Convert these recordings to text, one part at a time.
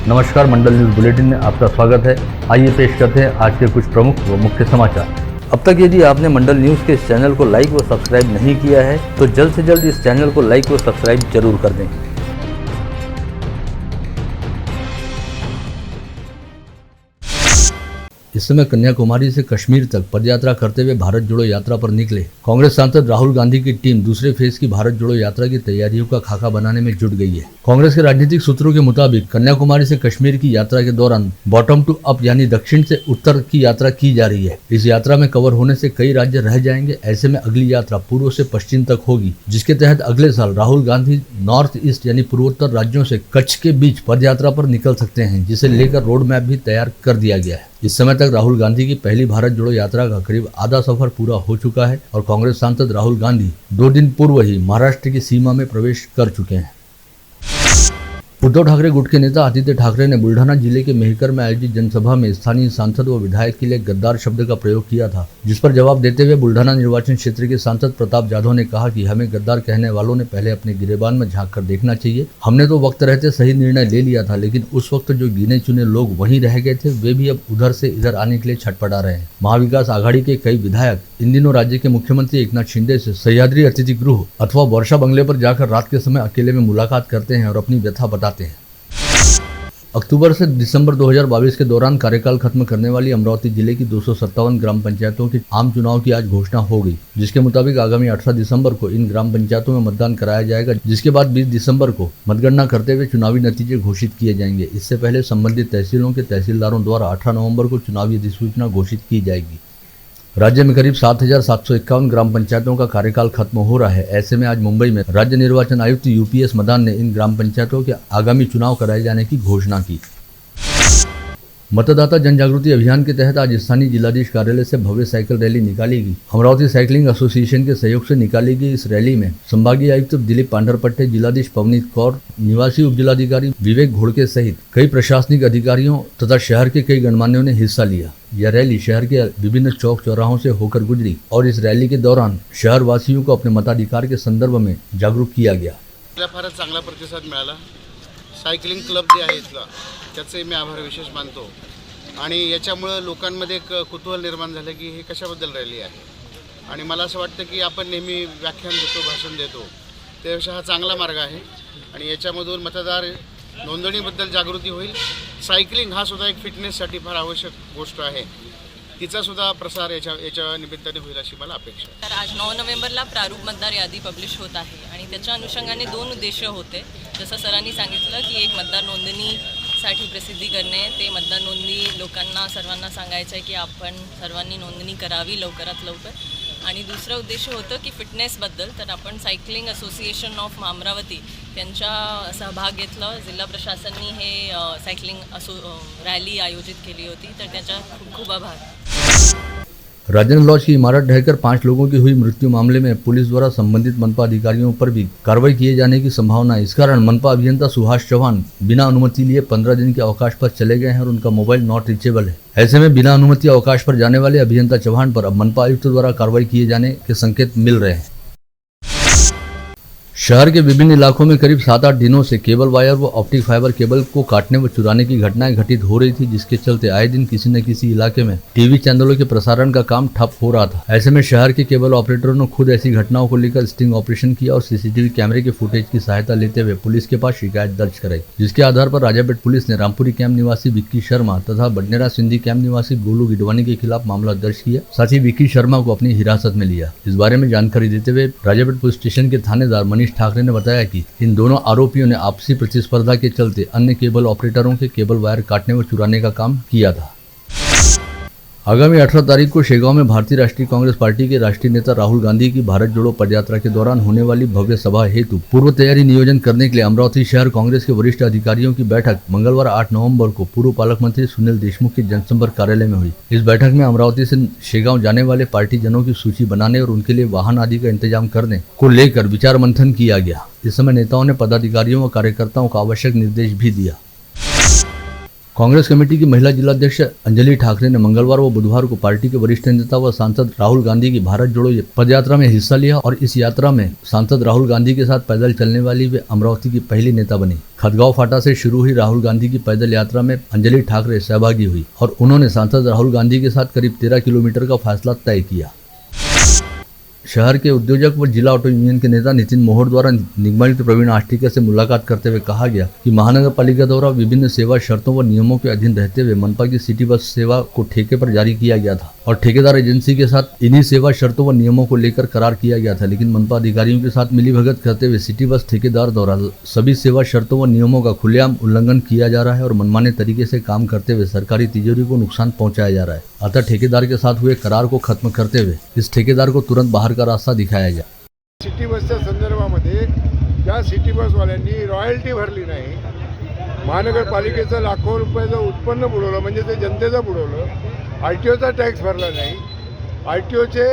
नमस्कार, मंडल news bulletin में आपका स्वागत है। आइए पेश करते हैं आज के कुछ प्रमुख व मुख्य समाचार। अब तक यदि आपने मंडल न्यूज के इस चैनल को लाइक व सब्सक्राइब नहीं किया है तो जल्द से जल्द इस चैनल को लाइक व सब्सक्राइब जरूर कर दें। इस समय कन्याकुमारी से कश्मीर तक पदयात्रा करते हुए भारत जोड़ो यात्रा पर निकले कांग्रेस सांसद राहुल गांधी की टीम दूसरे फेज की भारत जोड़ो यात्रा की तैयारियों का खाका बनाने में जुट गई है। कांग्रेस के राजनीतिक सूत्रों के मुताबिक कन्याकुमारी से कश्मीर की यात्रा के दौरान बॉटम टू अप यानी दक्षिण से उत्तर की यात्रा की जा रही है। इस यात्रा में कवर होने से कई राज्य रह जाएंगे। ऐसे में अगली यात्रा पूर्व से पश्चिम तक होगी, जिसके तहत अगले साल राहुल गांधी नॉर्थ ईस्ट यानी पूर्वोत्तर राज्यों से कच्छ के बीच पदयात्रा पर निकल सकते हैं, जिसे लेकर रोड मैप भी तैयार कर दिया गया है। इस समय तक राहुल गांधी की पहली भारत जोड़ो यात्रा का करीब आधा सफर पूरा हो चुका है और कांग्रेस सांसद राहुल गांधी 2 दिन पूर्व ही महाराष्ट्र की सीमा में प्रवेश कर चुके हैं। उद्धव ठाकरे गुट के नेता आदित्य ठाकरे ने बुल्ढाना जिले के मेहकर में आयोजित जनसभा में स्थानीय सांसद व विधायक के लिए गद्दार शब्द का प्रयोग किया था, जिस पर जवाब देते हुए बुल्ढाना निर्वाचन क्षेत्र के सांसद प्रताप जाधव ने कहा कि हमें गद्दार कहने वालों ने पहले अपने गिरेबान में झांक कर देखना चाहिए। हमने तो वक्त रहते सही निर्णय ले लिया था, लेकिन उस वक्त जो गिने चुने लोग वहीं रह गए थे वे भी अब उधर से इधर आने के लिए छटपटा रहे हैं। महाविकास आघाड़ी के कई विधायक इन दिनों राज्य के मुख्यमंत्री एकनाथ शिंदे से सह्याद्री अतिथि गृह अथवा वर्षा बंगले पर जाकर रात के समय अकेले में मुलाकात करते हैं और अपनी व्यथा बताते हैं। अक्टूबर से दिसंबर 2022 के दौरान कार्यकाल खत्म करने वाली अमरावती जिले की 257 ग्राम पंचायतों के आम चुनाव की आज घोषणा हो गई, जिसके मुताबिक आगामी 18 दिसंबर को इन ग्राम पंचायतों में मतदान कराया जाएगा, जिसके बाद 20 दिसंबर को मतगणना करते हुए चुनावी नतीजे घोषित किए जाएंगे। इससे पहले संबंधित तहसीलों के तहसीलदारों द्वारा 18 नवंबर को चुनावी अधिसूचना घोषित की जाएगी। राज्य में करीब 7,751 ग्राम पंचायतों का कार्यकाल खत्म हो रहा है। ऐसे में आज मुंबई में राज्य निर्वाचन आयुक्त यूपीएस मदान ने इन ग्राम पंचायतों के आगामी चुनाव कराए जाने की घोषणा की। मतदाता जन जागृति अभियान के तहत आज स्थानीय जिलाधीश कार्यालय से भव्य साइकिल रैली निकाली गई। अमरावती साइकिलिंग एसोसिएशन के सहयोग से निकाली गई इस रैली में संभागीय आयुक्त दिलीप पांढरपट्टे, जिलाधीश पवनीत कौर, निवासी उपजिलाधिकारी विवेक घोड़के सहित कई प्रशासनिक अधिकारियों तथा शहर के कई गणमान्यों ने हिस्सा लिया। यह रैली शहर के विभिन्न चौक चौराहों से होकर गुजरी और इस रैली के दौरान शहर वासियों को अपने मताधिकार के संदर्भ में जागरूक किया गया। फारच चांगला प्रतिसाद मिळाला। सायकलिंग क्लब जे आहे इथला त्याचे मी आभार विशेष मानतो आणि याच्यामुळे लोकांमध्ये एक कुतूहल निर्माण झालं की हे कशाबद्दल रॅली आहे आणि मला असं वाटतं की आपण नेहमी व्याख्यान देतो, भाषण देतो, त्यापेक्षा हा चांगला मार्ग आहे आणि याच्यामधून मतदार नोंदणीबद्दल जागृती होईल। सायकलिंग हा सुद्धा एक फिटनेससाठी फार आवश्यक गोष्ट आहे, तिचा सुद्धा प्रसार याच्या निमित्ताने होईल अशी मला अपेक्षा आहे। तर आज 9 नोव्हेंबरला प्रारूप मतदार यादी पब्लिश होत आहे आणि त्याच्या अनुषंगाने 2 उद्देश होते। जसं सरांनी सांगितलं की एक मतदार नोंदणीसाठी प्रसिद्धी करणे, ते मतदार नोंदणी लोकांना सर्वांना सांगायचं आहे की आपण सर्वांनी नोंदणी करावी लवकरात लवकर। आणि दुसरं उद्देश होतं की फिटनेसबद्दल, तर आपण सायकलिंग असोसिएशन ऑफ अमरावती त्यांच्या सहभाग घेतलं। जिल्हा प्रशासनाने हे सायकलिंग रॅली आयोजित केली होती, तर त्याचा खूप खूप आभार। राजेंद्र लॉज की इमारत ढहकर 5 लोगों की हुई मृत्यु मामले में पुलिस द्वारा संबंधित मनपा अधिकारियों पर भी कार्रवाई किए जाने की संभावना है। इस कारण मनपा अभियंता सुहास चौहान बिना अनुमति लिए 15 दिन के अवकाश पर चले गए हैं और उनका मोबाइल नॉट रीचेबल है। ऐसे में बिना अनुमति अवकाश पर जाने वाले अभियंता चौहान पर अब मनपा आयुक्त द्वारा कार्रवाई किए जाने के संकेत मिल रहे हैं। शहर के विभिन्न इलाकों में करीब 7-8 दिनों से केबल वायर व ऑप्टिक फाइबर केबल को काटने व चुराने की घटनाएं घटित हो रही थी, जिसके चलते आए दिन किसी न किसी इलाके में टीवी चैनलों के प्रसारण का काम ठप हो रहा था। ऐसे में शहर के केबल ऑपरेटरों ने खुद ऐसी घटनाओं को लेकर स्टिंग ऑपरेशन किया और सीसीटीवी कैमरे के फुटेज की सहायता लेते हुए पुलिस के पास शिकायत दर्ज कराई, जिसके आधार पर राजापेट पुलिस ने रामपुरी कैंप निवासी विक्की शर्मा तथा बडनेरा सिंधी कैंप निवासी गोलू गिडवानी के खिलाफ मामला दर्ज किया। साथ ही विक्की शर्मा को अपनी हिरासत में लिया। इस बारे में जानकारी देते हुए राजापेट पुलिस स्टेशन के थानेदार मनीष ठाकरे ने बताया कि इन दोनों आरोपियों ने आपसी प्रतिस्पर्धा के चलते अन्य केबल ऑपरेटरों के केबल वायर काटने व चुराने का काम किया था। आगामी 18 तारीख को शेगांव में भारतीय राष्ट्रीय कांग्रेस पार्टी के राष्ट्रीय नेता राहुल गांधी की भारत जोड़ो पदयात्रा के दौरान होने वाली भव्य सभा हेतु पूर्व तैयारी नियोजन करने के लिए अमरावती शहर कांग्रेस के वरिष्ठ अधिकारियों की बैठक मंगलवार 8 नवंबर को पूर्व पालक मंत्री सुनील देशमुख के जनसंपर्क कार्यालय में हुई। इस बैठक में अमरावती से शेगांव जाने वाले पार्टी जनों की सूची बनाने और उनके लिए वाहन आदि का इंतजाम करने को लेकर विचार मंथन किया गया। इस समय नेताओं ने पदाधिकारियों व कार्यकर्ताओं को आवश्यक निर्देश भी दिया। कांग्रेस कमेटी की महिला जिलाध्यक्ष अंजलि ठाकरे ने मंगलवार व बुधवार को पार्टी के वरिष्ठ नेता व सांसद राहुल गांधी की भारत जोड़ो पदयात्रा में हिस्सा लिया और इस यात्रा में सांसद राहुल गांधी के साथ पैदल चलने वाली वे अमरावती की पहली नेता बनी। खतगांव फाटा से शुरू हुई राहुल गांधी की पैदल यात्रा में अंजलि ठाकरे सहभागी हुई और उन्होंने सांसद राहुल गांधी के साथ करीब 13 किलोमीटर का फासला तय किया। शहर के उद्योजक व जिला ऑटो यूनियन के नेता नितिन मोहर द्वारा निगमायुक्त प्रवीण आष्टीकर से मुलाकात करते हुए कहा गया कि महानगर पालिका द्वारा विभिन्न सेवा शर्तों व नियमों के अधीन रहते हुए मनपा की सिटी बस सेवा को ठेके पर जारी किया गया था और ठेकेदार एजेंसी के साथ इन्हीं सेवा शर्तों व नियमों को लेकर करार किया गया था, लेकिन मनपा अधिकारियों के साथ मिलीभगत करते हुए सिटी बस ठेकेदार द्वारा सभी सेवा शर्तों व नियमों का खुलेआम उल्लंघन किया जा रहा है और मनमाने तरीके से काम करते हुए सरकारी तिजोरी को नुकसान पहुंचाया जा रहा है। अतः ठेकेदार के साथ हुए करार को खत्म करते हुए इस ठेकेदार को तुरंत बाहर का रास्ता दिखाया जाए। सिटी बसच्या संदर्भामध्ये त्या सिटी बसवाल्यांनी रॉयल्टी भरली नाही, महानगरपालिकेचं लाखो रुपयाचं उत्पन्न बुडवलं, म्हणजे ते जनतेचं बुडवलं, RTOचा टॅक्स भरला नाही, RTOचे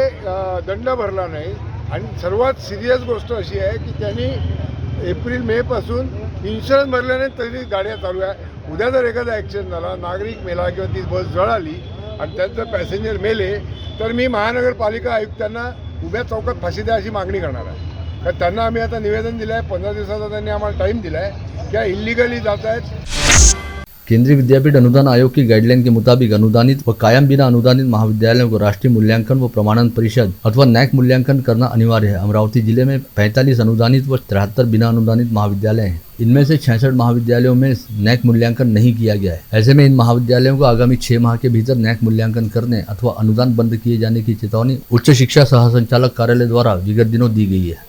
दंड भरला नाही आणि सर्वात सिरियस गोष्ट अशी आहे की त्यांनी एप्रिल मे पासून इन्शुरन्स भरले नाही तरी गाड्या चालू आहे। उद्या जर एखादा ॲक्सिडेंट झाला, नागरिक मेला किंवा ती बस जळाली आणि त्यांचं पॅसेंजर मेले तर मी महानगरपालिका आयुक्तांना उभ्या चौकात फाशी द्या अशी मागणी करणार आहे। तर त्यांना आम्ही आता निवेदन दिलं आहे, 15 दिवसाचा त्यांनी आम्हाला टाईम दिला आहे, क्या इल्लीगली जात आहेत। केंद्रीय विद्यापीठ अनुदान आयोग की गाइडलाइन के मुताबिक अनुदानित व कायम बिना अनुदानित महाविद्यालयों को राष्ट्रीय मूल्यांकन व प्रमाणन परिषद अथवा NAAC मूल्यांकन करना अनिवार्य है। अमरावती जिले में 45 अनुदानित व 73 बिना अनुदानित महाविद्यालय हैं। इनमें से 66 महाविद्यालयों में NAAC मूल्यांकन नहीं किया गया है। ऐसे में इन महाविद्यालयों को आगामी 6 माह के भीतर NAAC मूल्यांकन करने अथवा अनुदान बंद किए जाने की चेतावनी उच्च शिक्षा सहसंचालक कार्यालय द्वारा विगत दिनों दी गई है।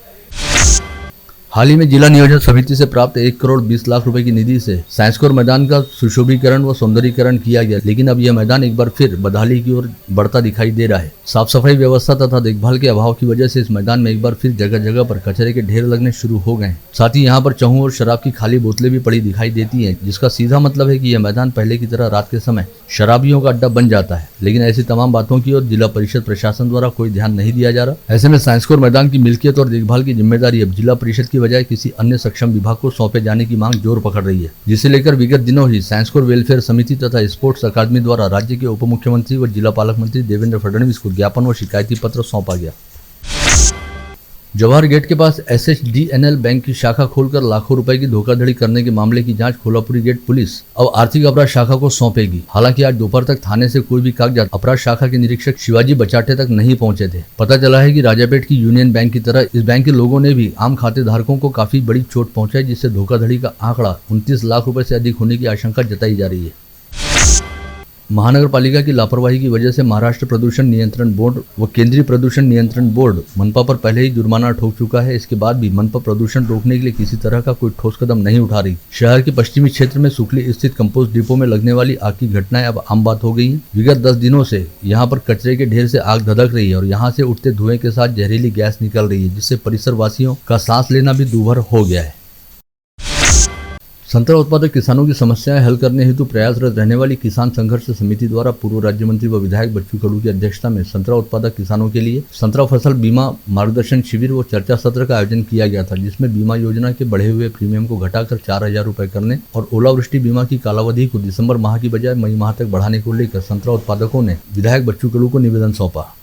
हाल ही में जिला नियोजन समिति से प्राप्त 1 करोड़ 20 लाख रुपए की निधि से साइंसकोर मैदान का सुशोभीकरण व सौंदर्यीकरण किया गया, लेकिन अब यह मैदान एक बार फिर बदहाली की ओर बढ़ता दिखाई दे रहा है। साफ सफाई व्यवस्था तथा देखभाल के अभाव की वजह से इस मैदान में एक बार फिर जगह जगह पर कचरे के ढेर लगने शुरू हो गए। साथ ही यहाँ पर चहुं और शराब की खाली बोतलें भी पड़ी दिखाई देती हैं, जिसका सीधा मतलब है कि यह मैदान पहले की तरह रात के समय शराबियों का अड्डा बन जाता है। लेकिन ऐसी तमाम बातों की ओर जिला परिषद प्रशासन द्वारा कोई ध्यान नहीं दिया जा रहा। ऐसे में साइंसकोर मैदान की मिल्कियत और देखभाल की जिम्मेदारी अब जिला परिषद की बजाय किसी अन्य सक्षम विभाग को सौंपे जाने की मांग जोर पकड़ रही है, जिसे लेकर विगत दिनों ही साइंसकोर वेलफेयर समिति तथा स्पोर्ट्स अकादमी द्वारा राज्य के उप मुख्यमंत्री व जिला पालक मंत्री देवेंद्र फडणवीस को ज्ञापन व शिकायती पत्र सौंपा गया। जवाहर गेट के पास SHDNL बैंक की शाखा खोलकर लाखों रुपए की धोखाधड़ी करने के मामले की जांच कोल्हापुरी गेट पुलिस अब आर्थिक अपराध शाखा को सौंपेगी। हालांकि आज दोपहर तक थाने से कोई भी कागजात अपराध शाखा के निरीक्षक शिवाजी बचाटे तक नहीं पहुंचे थे। पता चला है कि राजापेट की यूनियन बैंक की तरह इस बैंक के लोगों ने भी आम खाते धारकों को काफी बड़ी चोट पहुंचाई, जिससे धोखाधड़ी का आंकड़ा 29 लाख रुपए से अधिक होने की आशंका जताई जा रही है। महानगर पालिका की लापरवाही की वजह से महाराष्ट्र प्रदूषण नियंत्रण बोर्ड व केंद्रीय प्रदूषण नियंत्रण बोर्ड मनपा पर पहले ही जुर्माना ठोक चुका है। इसके बाद भी मनपा प्रदूषण रोकने के लिए किसी तरह का कोई ठोस कदम नहीं उठा रही। शहर के पश्चिमी क्षेत्र में सुखली स्थित कंपोस्ट डिपो में लगने वाली आग की घटनाएं अब आम बात हो गई हैं। विगत 10 दिनों से यहां पर कचरे के ढेर से आग धधक रही है और यहां से उठते धुएं के साथ जहरीली गैस निकल रही है, जिससे परिसर वासियों का सांस लेना भी दूभर हो गया है। संतरा उत्पादक किसानों की समस्याएं हल करने हेतु प्रयासरत रहने वाली किसान संघर्ष समिति द्वारा पूर्व राज्य मंत्री व विधायक बच्चू कडू की अध्यक्षता में संतरा उत्पादक किसानों के लिए संतरा फसल बीमा मार्गदर्शन शिविर व चर्चा सत्र का आयोजन किया गया था, जिसमें बीमा योजना के बढ़े हुए प्रीमियम को घटाकर 4,000 रुपए करने और ओलावृष्टि बीमा की कालावधि को दिसंबर माह की बजाय मई माह तक बढ़ाने को लेकर संतरा उत्पादकों ने विधायक बच्चू कडू को निवेदन सौंपा।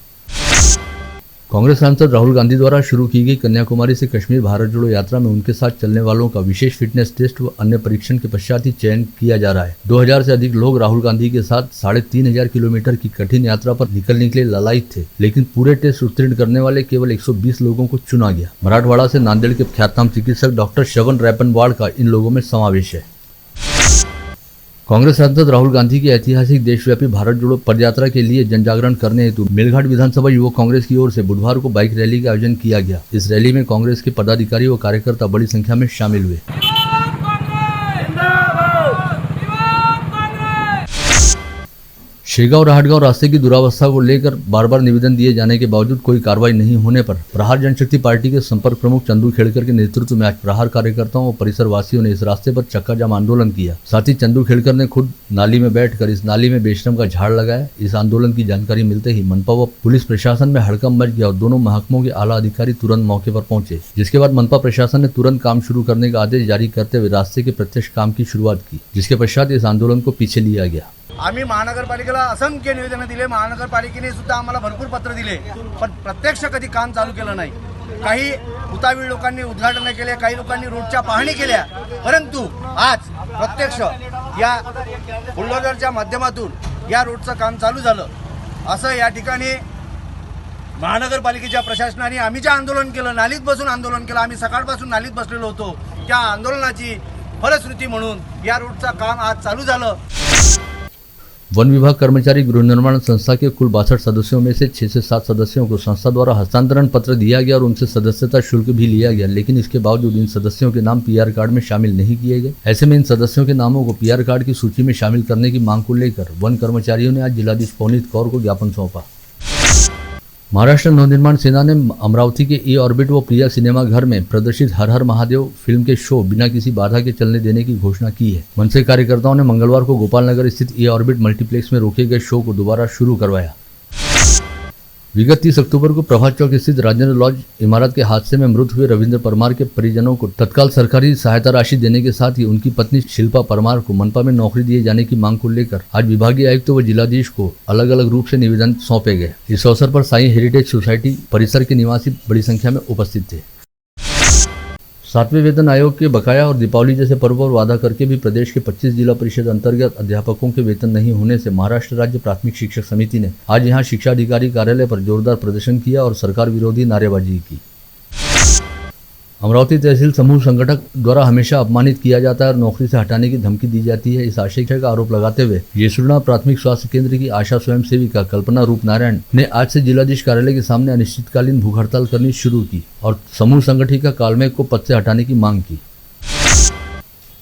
कांग्रेस सांसद राहुल गांधी द्वारा शुरू की गई कन्याकुमारी से कश्मीर भारत जोड़ो यात्रा में उनके साथ चलने वालों का विशेष फिटनेस टेस्ट व अन्य परीक्षण के पश्चात ही चयन किया जा रहा है। 2000 से अधिक लोग राहुल गांधी के साथ 3,500 किलोमीटर की कठिन यात्रा पर निकलने के लिए लालायित थे, लेकिन पूरे टेस्ट उत्तीर्ण करने वाले केवल 120 लोगों को चुना गया। मराठवाड़ा से नांदेड़ के ख्यातनाम चिकित्सक डॉक्टर श्रवण रैपनवाड़ का इन लोगों में समावेश है। कांग्रेस सांसद राहुल गांधी की ऐतिहासिक देशव्यापी भारत जोड़ो पदयात्रा के लिए जनजागरण करने हेतु मेलघाट विधानसभा युवक कांग्रेस की ओर से बुधवार को बाइक रैली का आयोजन किया गया। इस रैली में कांग्रेस के पदाधिकारी व कार्यकर्ता बड़ी संख्या में शामिल हुए। शेगांव राहटगांव रास्ते की दुरावस्था को लेकर बार बार निवेदन दिए जाने के बावजूद कोई कार्रवाई नहीं होने पर प्रहार जनशक्ति पार्टी के संपर्क प्रमुख चंदू खेड़कर के नेतृत्व में आज प्रहार कार्यकर्ताओं और परिसर वासियों ने इस रास्ते पर चक्का जाम आंदोलन किया। साथ ही चंदू खेड़कर ने खुद नाली में बैठकर इस नाली में बेशरम का झाड़ लगाया। इस आंदोलन की जानकारी मिलते ही मनपा व पुलिस प्रशासन में हड़कंप मच गया और दोनों महकमों के आला अधिकारी तुरंत मौके पर पहुंचे, जिसके बाद मनपा प्रशासन ने तुरंत काम शुरू करने का आदेश जारी करते हुए रास्ते के प्रत्यक्ष काम की शुरुआत की, जिसके पश्चात इस आंदोलन को पीछे लिया गया। आम्ही महानगरपालिकेला असंख्य निवेदनं दिले, महानगरपालिकेने सुद्धा आम्हाला भरपूर पत्र दिले, पण प्रत्यक्ष कधी काम चालू केलं नाही। काही उतावीळ लोकांनी उद्घाटन केले, काही लोकांनी रोडच्या पाहणी केल्या, परंतु आज प्रत्यक्ष या बुलडोझरच्या माध्यमातून या रोडचं काम चालू झालं। असं या ठिकाणी महानगरपालिकेच्या प्रशासनाने आम्ही जे आंदोलन केलं, नालीत बसून आंदोलन केलं, आम्ही सकाळपासून नालीत बसलेलो होतो, त्या आंदोलनाची फलश्रुती म्हणून या रोडचं काम आज चालू झालं। वन विभाग कर्मचारी गृह निर्माण संस्था के कुल 62 सदस्यों में से 6 से 7 सदस्यों को संस्था द्वारा हस्तांतरण पत्र दिया गया और उनसे सदस्यता शुल्क भी लिया गया, लेकिन इसके बावजूद इन सदस्यों के नाम पीआर कार्ड में शामिल नहीं किए गए। ऐसे में इन सदस्यों के नामों को पीआर कार्ड की सूची में शामिल करने की मांग को लेकर वन कर्मचारियों ने आज जिलाधीश पवनीत कौर को ज्ञापन सौंपा। महाराष्ट्र नवनिर्माण सेना ने अमरावती के ई ऑर्बिट व प्रिया सिनेमा घर में प्रदर्शित हर हर महादेव फिल्म के शो बिना किसी बाधा के चलने देने की घोषणा की है। मनसे कार्यकर्ताओं ने मंगलवार को गोपाल नगर स्थित ई ऑर्बिट मल्टीप्लेक्स में रोके गए शो को दोबारा शुरू करवाया। विगत 30 अक्टूबर को प्रभात चौक स्थित राजेंद्र लॉज इमारत के हादसे में मृत हुए रविंद्र परमार के परिजनों को तत्काल सरकारी सहायता राशि देने के साथ ही उनकी पत्नी शिल्पा परमार को मनपा में नौकरी दिए जाने की मांग को लेकर आज विभागीय आयुक्त व जिलाधीश को अलग अलग रूप से निवेदन सौंपे गए। इस अवसर पर साई हेरिटेज सोसाइटी परिसर के निवासी बड़ी संख्या में उपस्थित थे। 7वें वेतन आयोग के बकाया और दीपावली जैसे पर्व पर वादा करके भी प्रदेश के 25 जिला परिषद अंतर्गत अध्यापकों के वेतन नहीं होने से महाराष्ट्र राज्य प्राथमिक शिक्षक समिति ने आज यहां शिक्षा अधिकारी कार्यालय पर जोरदार प्रदर्शन किया और सरकार विरोधी नारेबाजी की। अमरावती तहसील समूह संगठक द्वारा हमेशा अपमानित किया जाता है और नौकरी से हटाने की धमकी दी जाती है, इस आशय का आरोप लगाते हुए येसुरना प्राथमिक स्वास्थ्य केंद्र की आशा स्वयं सेविका कल्पना रूप नारायण ने आज से जिलाधीश कार्यालय के सामने अनिश्चितकालीन भूख हड़ताल करनी शुरू की और समूह संगठिका कालमेघ को पद से हटाने की मांग की।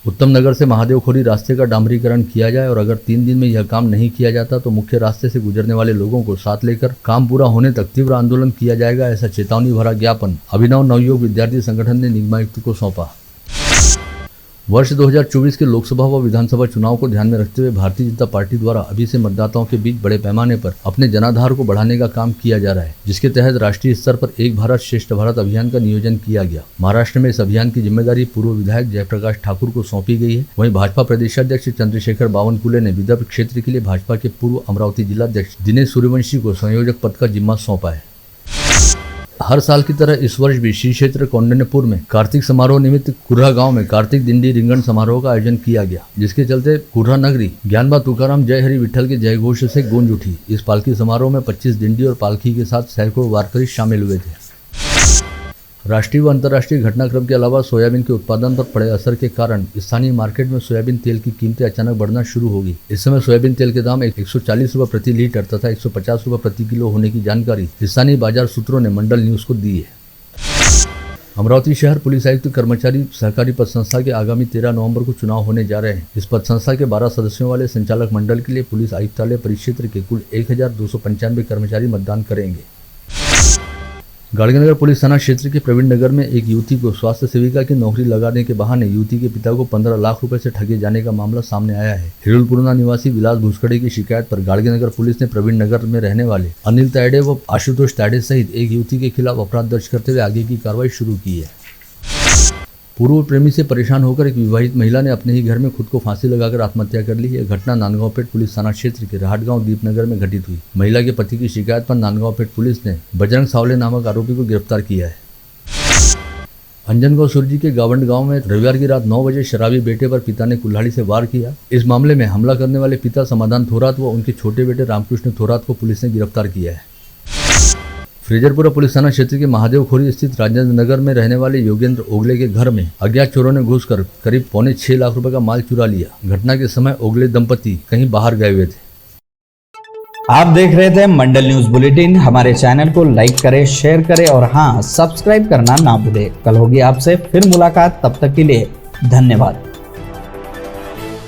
उत्तम नगर से महादेवखोरी रास्ते का डामरीकरण किया जाए और अगर 3 दिन में यह काम नहीं किया जाता तो मुख्य रास्ते से गुजरने वाले लोगों को साथ लेकर काम पूरा होने तक तीव्र आंदोलन किया जाएगा, ऐसा चेतावनी भरा ज्ञापन अभिनव नवयुग विद्यार्थी संगठन ने निगमायुक्त को सौंपा। वर्ष 2024 के लोकसभा व विधानसभा चुनाव को ध्यान में रखते हुए भारतीय जनता पार्टी द्वारा अभी से मतदाताओं के बीच बड़े पैमाने पर अपने जनाधार को बढ़ाने का काम किया जा रहा है, जिसके तहत राष्ट्रीय स्तर पर एक भारत श्रेष्ठ भारत अभियान का नियोजन किया गया। महाराष्ट्र में इस अभियान की जिम्मेदारी पूर्व विधायक जयप्रकाश ठाकुर को सौंपी गई है। वहीं भाजपा प्रदेशाध्यक्ष चंद्रशेखर बावनकुले ने विदर्भ क्षेत्र के लिए भाजपा के पूर्व अमरावती जिलाध्यक्ष दिनेश सूर्यवंशी को संयोजक पद का जिम्मा सौंपा है। हर साल की तरह इस वर्ष भी श्री क्षेत्र कौंडिन्यपुर में कार्तिक समारोह निमित्त कुर्रा गांव में कार्तिक दिंडी रिंगण समारोह का आयोजन किया गया, जिसके चलते कुर्रा नगरी ज्ञानबा तुकाराम जय हरि विठल के जय घोष से गूंज उठी। इस पालकी समारोह में 25 दिंडी और पालकी के साथ सैकड़ों वारकरी शामिल हुए थे। राष्ट्रीय व अंतर्राष्ट्रीय घटनाक्रम के अलावा सोयाबीन के उत्पादन पर पड़े असर के कारण स्थानीय मार्केट में सोयाबीन तेल की कीमतें अचानक बढ़ना शुरू होगी। इस समय सोयाबीन तेल के दाम 140 रुपये प्रति लीटर तथा 150 रुपये प्रति किलो होने की जानकारी स्थानीय बाजार सूत्रों ने मंडल न्यूज को दी है। अमरावती शहर पुलिस आयुक्त कर्मचारी सहकारी पद संस्था के आगामी 13 नवंबर को चुनाव होने जा रहे हैं। इस पद संस्था के 12 सदस्यों वाले संचालक मंडल के लिए पुलिस आयुक्तालय परिक्षेत्र के कुल 1295 कर्मचारी मतदान करेंगे। गाड़गीनगर पुलिस थाना क्षेत्र के प्रवीण नगर में एक युवती को स्वास्थ्य सेविका की नौकरी लगाने के बहाने युवती के पिता को 15 लाख रुपए से ठगे जाने का मामला सामने आया है। हिरुलपुरना निवासी विलास भूसखड़े की शिकायत पर गाड़गीनगर पुलिस ने प्रवीण नगर में रहने वाले अनिल तायडे व आशुतोष तायडे सहित एक युवती के खिलाफ अपराध दर्ज करते हुए आगे की कार्रवाई शुरू की है। पूर्व प्रेमी से परेशान होकर एक विवाहित महिला ने अपने ही घर में खुद को फांसी लगाकर आत्महत्या कर ली। यह घटना नांदगांवपेट पुलिस थाना क्षेत्र के राहटगांव दीपनगर में घटित हुई। महिला के पति की शिकायत पर नांदगांवपेट पुलिस ने बजरंग सावले नामक आरोपी को गिरफ्तार किया है। अंजनगांव सुरजी के गावंड गांव में रविवार की रात 9 बजे शराबी बेटे पर पिता ने कुल्हाड़ी से वार किया। इस मामले में हमला करने वाले पिता समाधान थोरात व उनके छोटे बेटे रामकृष्ण थोरात को पुलिस ने गिरफ्तार किया है। फ्रेजरपुरा पुलिस थाना क्षेत्र के महादेवखोरी स्थित राजेंद्र नगर में रहने वाले योगेंद्र ओगले के घर में अज्ञात चोरों ने घुसकर करीब 6.25 लाख रुपए का माल चुरा लिया। घटना के समय ओगले दंपति कहीं बाहर गए हुए थे। आप देख रहे थे मंडल न्यूज बुलेटिन। हमारे चैनल को लाइक करें, शेयर करें और हाँ, सब्सक्राइब करना ना भूलें। कल होगी आपसे फिर मुलाकात, तब तक के लिए धन्यवाद।